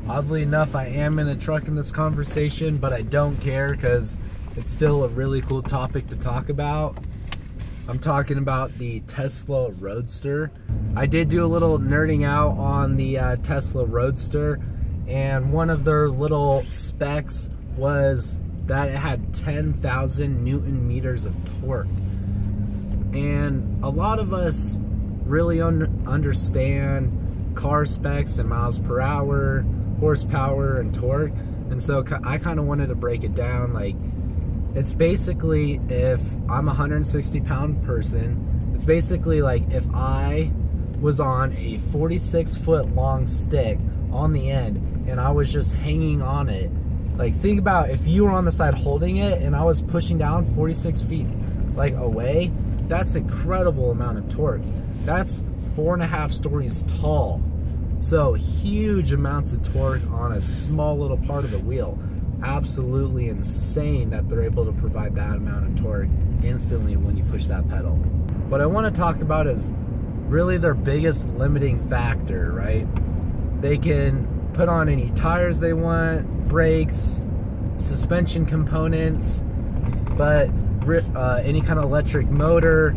Oddly enough, I am in a truck in this conversation, but I don't care because it's still a really cool topic to talk about. I'm talking about the Tesla Roadster. I did do a little nerding out on the Tesla Roadster, and one of their little specs was that it had 10,000 Newton meters of torque. And a lot of us really understand car specs and miles per hour, horsepower, and torque. And so I kind of wanted to break it down. Like, it's basically, if I'm a 160-pound person, it's basically like if I was on a 46-foot long stick on the end and I was just hanging on it. Like, think about if you were on the side holding it and I was pushing down 46 feet like away. That's an incredible amount of torque. That's 4.5 stories tall. So huge amounts of torque on a small little part of the wheel. Absolutely insane that they're able to provide that amount of torque instantly when you push that pedal. What I want to talk about is really their biggest limiting factor, right? They can put on any tires they want, brakes, suspension components, but any kind of electric motor,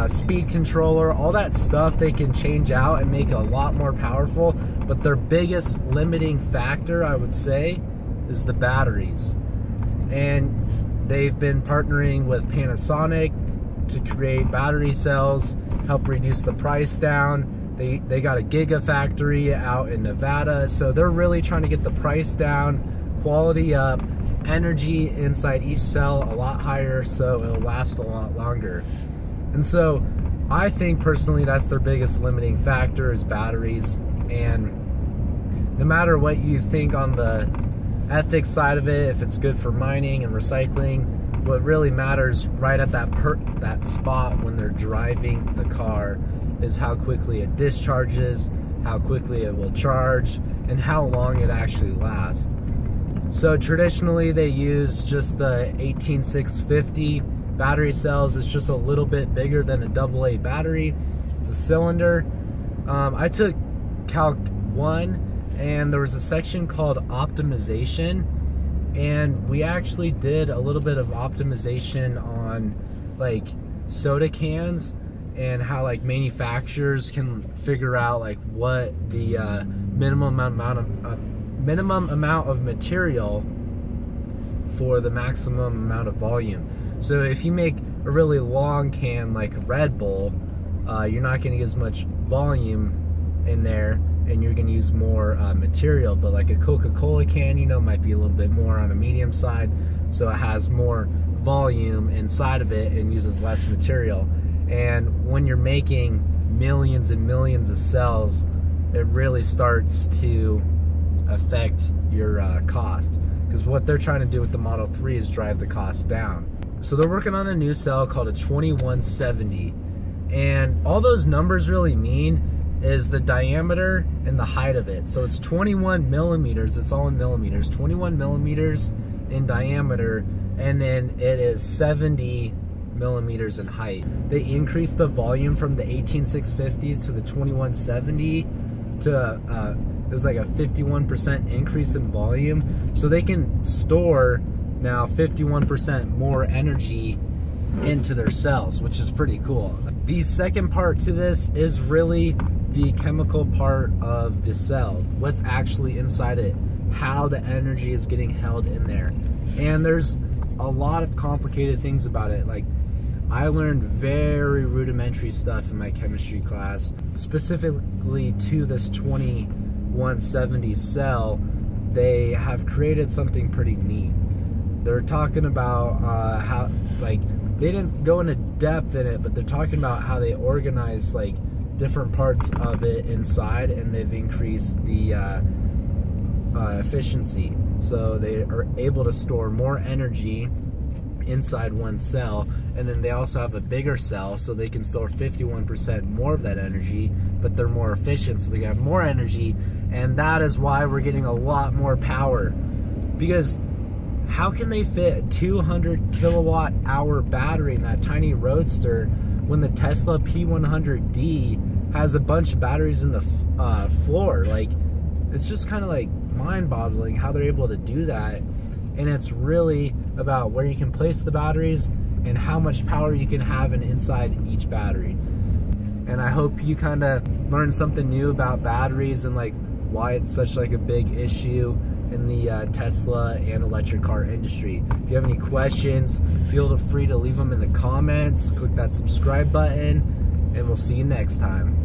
speed controller, all that stuff they can change out and make it a lot more powerful. But their biggest limiting factor, I would say, is the batteries. And they've been partnering with Panasonic to create battery cells, help reduce the price down. They got a gigafactory out in Nevada, so they're really trying to get the price down, quality up, energy inside each cell a lot higher, so it'll last a lot longer. And so I think personally that's their biggest limiting factor is batteries. And no matter what you think on the ethics side of it, if it's good for mining and recycling, what really matters right at that spot when they're driving the car is how quickly it discharges, how quickly it will charge, and how long it actually lasts. So traditionally they use just the 18650 battery cells. It's just a little bit bigger than a AA battery. It's a cylinder. I took Calc 1 and there was a section called optimization, and we actually did a little bit of optimization on like soda cans and how like manufacturers can figure out like what the minimum amount of material for the maximum amount of volume. So if you make a really long can like Red Bull, you're not going to get as much volume in there, and you're going to use more material. But like a Coca-Cola can, you know, might be a little bit more on a medium side, so it has more volume inside of it and uses less material. And when you're making millions and millions of cells, it really starts to affect your cost, because what they're trying to do with the Model 3 is drive the cost down. So they're working on a new cell called a 2170, and all those numbers really mean is the diameter and the height of it. So it's 21 millimeters, it's all in millimeters, 21 millimeters in diameter, and then it is 70 millimeters in height. They increased the volume from the 18650s to the 2170 to it was like a 51% increase in volume. So they can store now 51% more energy into their cells, which is pretty cool. The second part to this is really the chemical part of the cell, what's actually inside it, how the energy is getting held in there. And there's a lot of complicated things about it. Like, I learned very rudimentary stuff in my chemistry class, specifically to this 2170 cell. They have created something pretty neat. They're talking about how, like, they didn't go into depth in it, but they're talking about how they organize like different parts of it inside, and they've increased the efficiency. So they are able to store more energy inside one cell, and then they also have a bigger cell, so they can store 51% more of that energy, but they're more efficient, so they have more energy. And that is why we're getting a lot more power, because how can they fit a 200 kilowatt hour battery in that tiny Roadster when the Tesla P100D has a bunch of batteries in the floor? Like, it's just kind of like mind-boggling how they're able to do that. And it's really about where you can place the batteries and how much power you can have inside each battery. And I hope you kind of learned something new about batteries and like why it's such like a big issue in the Tesla and electric car industry. If you have any questions, feel free to leave them in the comments. Click that subscribe button, and we'll see you next time.